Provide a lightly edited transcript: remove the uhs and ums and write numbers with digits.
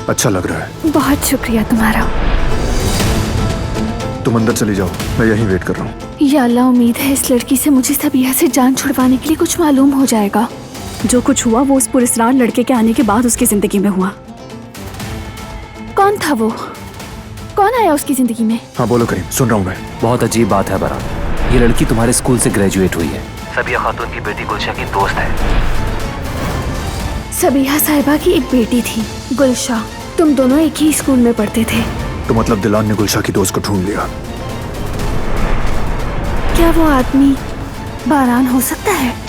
अच्छा लग रहा है। बहुत शुक्रिया तुम्हारा। तुम अंदर चली जाओ, मैं यहीं वेट कर रहा हूँ। या अल्लाह, उम्मीद है इस लड़की से मुझे सबिया से जान छुड़वाने के लिए कुछ मालूम हो जाएगा। जो कुछ हुआ वो उस पुरस्कार लड़के के आने के बाद उसकी जिंदगी में हुआ। कौन था वो? कौन आया उसकी जिंदगी में? हाँ बोलो करीम, सुन रहा हूँ मैं। बहुत अजीब बात है बरात, ये लड़की तुम्हारे स्कूल से ग्रेजुएट हुई है। सबिया खातून की बेटी गुलशा की दोस्त है। सबिया साहिबा की एक बेटी थी, गुलशा। तुम दोनों एक ही स्कूल में पढ़ते थे। तो मतलब दिलान ने गुलशा की दोस्त को ढूंढ लिया। क्या वो आदमी बारान हो सकता है?